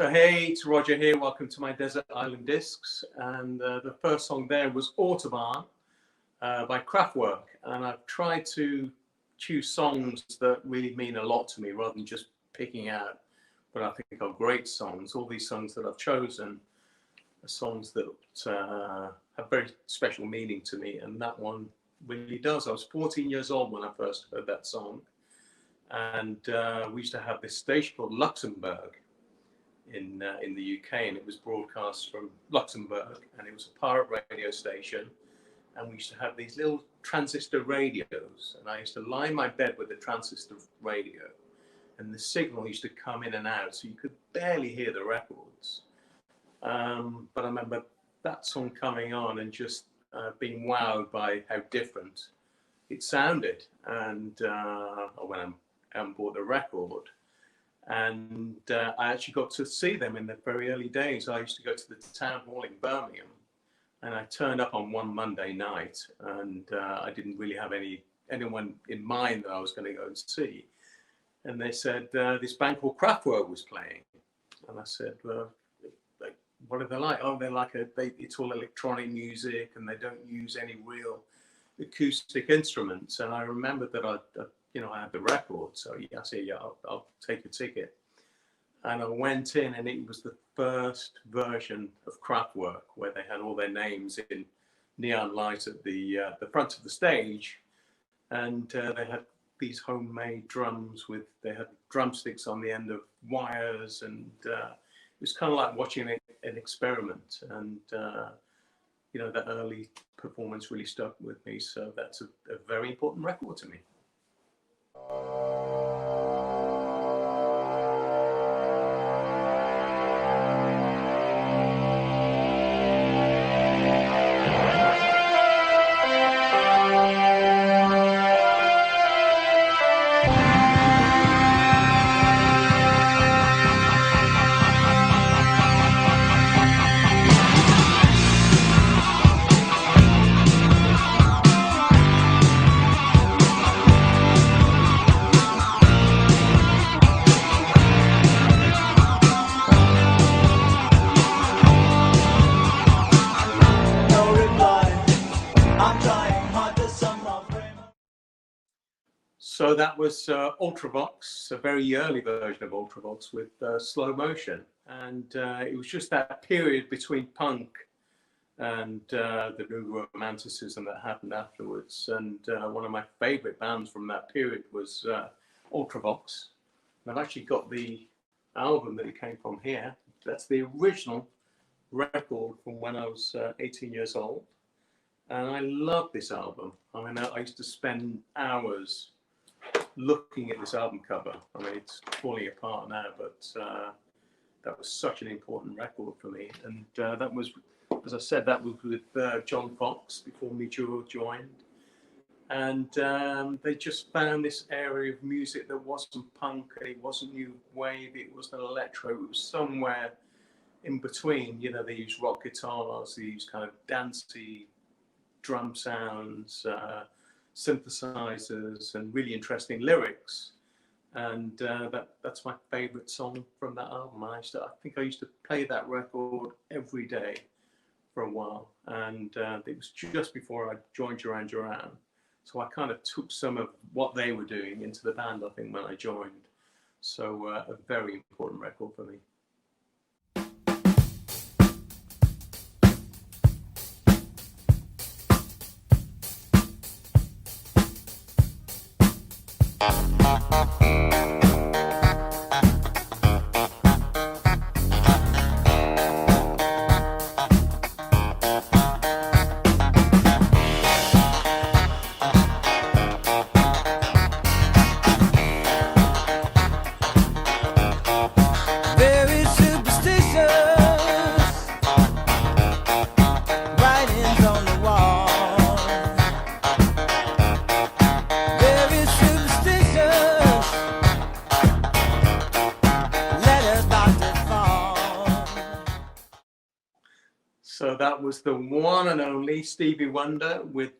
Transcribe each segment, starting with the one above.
So hey, it's Roger here. Welcome to my Desert Island Discs. And the first song there was Autobahn by Kraftwerk. And I've tried to choose songs that really mean a lot to me rather than just picking out what I think are great songs. All these songs that I've chosen are songs that have very special meaning to me. And that one really does. I was 14 years old when I first heard that song. And we used to have this station called Luxembourg in the UK, and it was broadcast from Luxembourg, and it was a pirate radio station, and we used to have these little transistor radios, and I used to lie in my bed with the transistor radio, and the signal used to come in and out, so you could barely hear the records. But I remember that song coming on and just being wowed by how different it sounded, and when I bought the record. And I actually got to see them in the very early days. I used to go to the town hall in Birmingham, and I turned up on one Monday night, and I didn't really have anyone in mind that I was going to go and see. And they said this band called Kraftwerk was playing, and I said, well, like, what are they like? Oh, they're like it's all electronic music, and they don't use any real acoustic instruments. And I remembered that I had the record, so I said, yeah, I'll take a ticket. And I went in, and it was the first version of Kraftwerk where they had all their names in neon light at the front of the stage, and they had these homemade drums they had drumsticks on the end of wires, and it was kind of like watching an experiment. And that early performance really stuck with me, so that's a very important record to me. So that was Ultravox, a very early version of Ultravox with slow motion. And it was just that period between punk and the new romanticism that happened afterwards. And one of my favorite bands from that period was Ultravox. And I've actually got the album that it came from here. That's the original record from when I was 18 years old. And I love this album. I mean, I used to spend hours looking at this album cover. I mean, it's falling apart now, but that was such an important record for me. And that was, as I said, that was with John Fox before Me Joe joined. And they just found this area of music that wasn't punk, and it wasn't new wave, it wasn't electro, it was somewhere in between. They used rock guitars, they used kind of dancey drum sounds, synthesizers, and really interesting lyrics. And that's my favorite song from that album. I think I used to play that record every day for a while. And it was just before I joined Duran Duran. So I kind of took some of what they were doing into the band, I think, when I joined. So a very important record for me. was the one and only Stevie Wonder with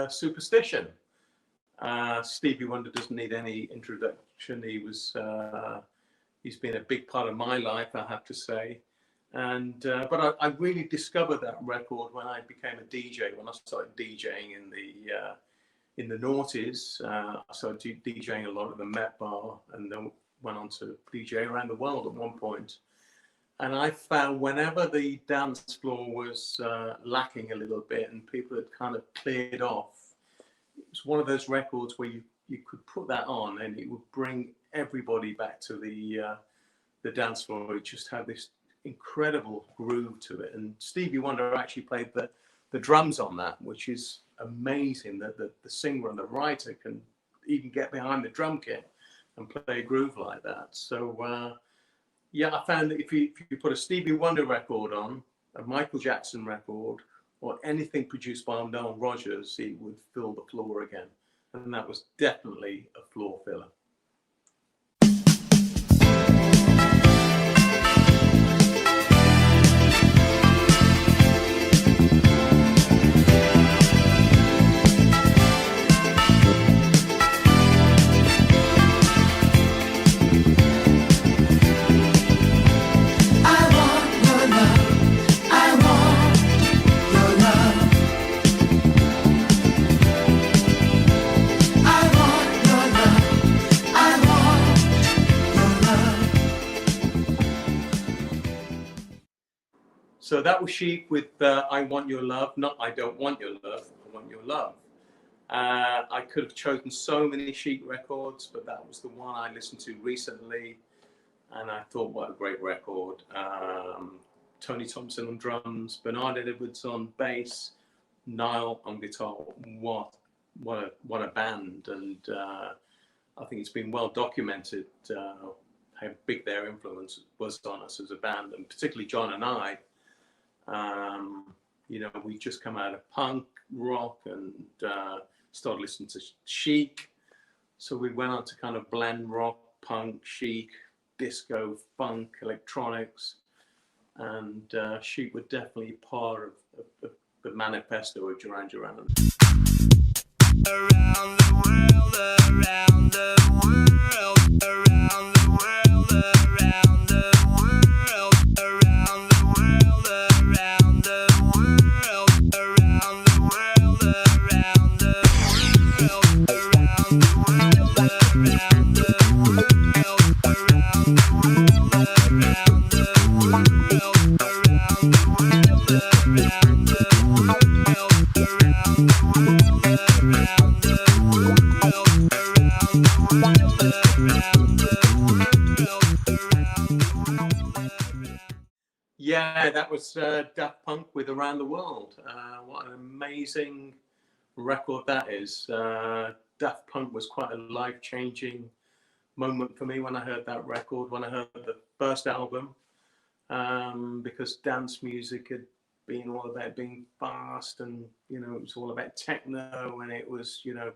Superstition. Stevie Wonder doesn't need any introduction. He's been a big part of my life, I have to say. And but I really discovered that record when I became a DJ. When I started DJing in the noughties, I started DJing a lot at the Met Bar, and then went on to DJ around the world at one point. And I found whenever the dance floor was lacking a little bit and people had kind of cleared off, it was one of those records where you could put that on and it would bring everybody back to the dance floor. It just had this incredible groove to it. And Stevie Wonder actually played the drums on that, which is amazing that the singer and the writer can even get behind the drum kit and play a groove like that. So yeah, I found that if you put a Stevie Wonder record on, a Michael Jackson record, or anything produced by Nile Rodgers, it would fill the floor again. And that was definitely a floor filler. So that was Chic with I Want Your Love, not I Don't Want Your Love, I Want Your Love. I could have chosen so many Chic records, but that was the one I listened to recently. And I thought, what a great record. Tony Thompson on drums, Bernard Edwards on bass, Nile on guitar. What a band. And I think it's been well documented how big their influence was on us as a band, and particularly John and I. You know, we just come out of punk rock and started listening to Chic. So we went on to kind of blend rock, punk, chic, disco, funk, electronics. And Chic were definitely part of the manifesto of Duran Duran. Around the world, around the world, around the world, around the world, around the world, around the world, around the world, around the world, around the world, around the world, around the Yeah, that was Daft Punk with Around the World. What an amazing record that is. Daft Punk was quite a life-changing moment for me when I heard that record, when I heard the first album, because dance music had been all about being fast, and, you know, it was all about techno, and it was, you know,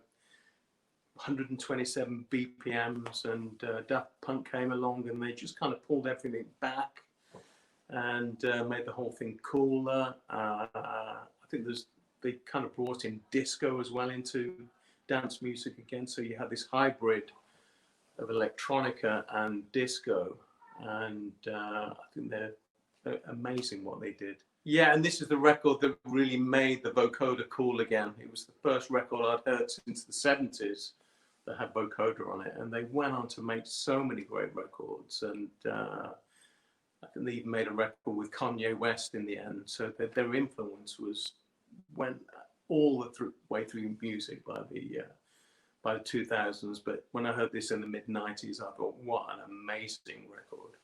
127 BPMs, and Daft Punk came along and they just kind of pulled everything back and made the whole thing cooler. I think they kind of brought in disco as well into dance music again, so you had this hybrid of electronica and disco, and I think they're amazing what they did. Yeah, and this is the record that really made the vocoder cool again. It was the first record I'd heard since the 70s that had vocoder on it, and they went on to make so many great records, and I think they even made a record with Kanye West in the end, so that their influence went all the way through music by the 2000s. But when I heard this in the mid-90s, I thought, what an amazing record.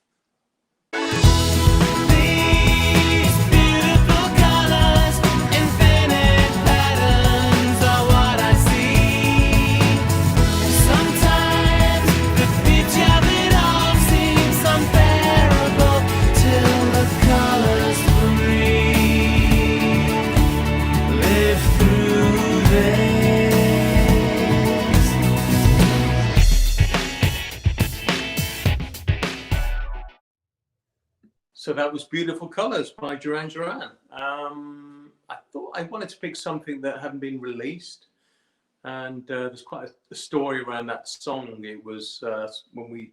So that was Beautiful Colors by Duran Duran. I wanted to pick something that hadn't been released. And there's quite a story around that song. It was when we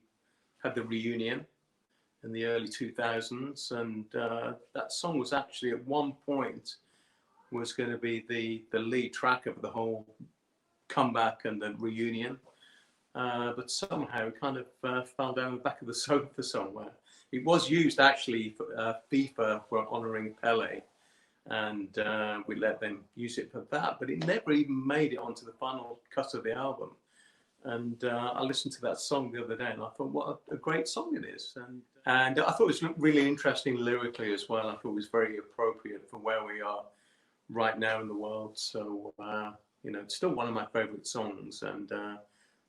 had the reunion in the early 2000s, and that song was actually at one point was going to be the lead track of the whole comeback and the reunion. But somehow it kind of fell down the back of the sofa somewhere. It was used actually for FIFA for honouring Pele, and we let them use it for that, but it never even made it onto the final cut of the album. And I listened to that song the other day, and I thought, what a great song it is. And I thought it was really interesting lyrically as well. I thought it was very appropriate for where we are right now in the world. So, you know, it's still one of my favourite songs, and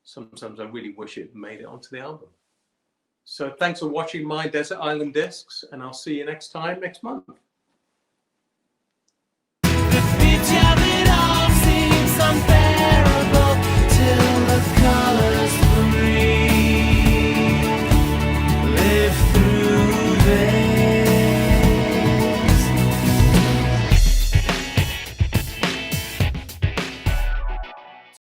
sometimes I really wish it made it onto the album. So thanks for watching my Desert Island Discs, and I'll see you next time next month.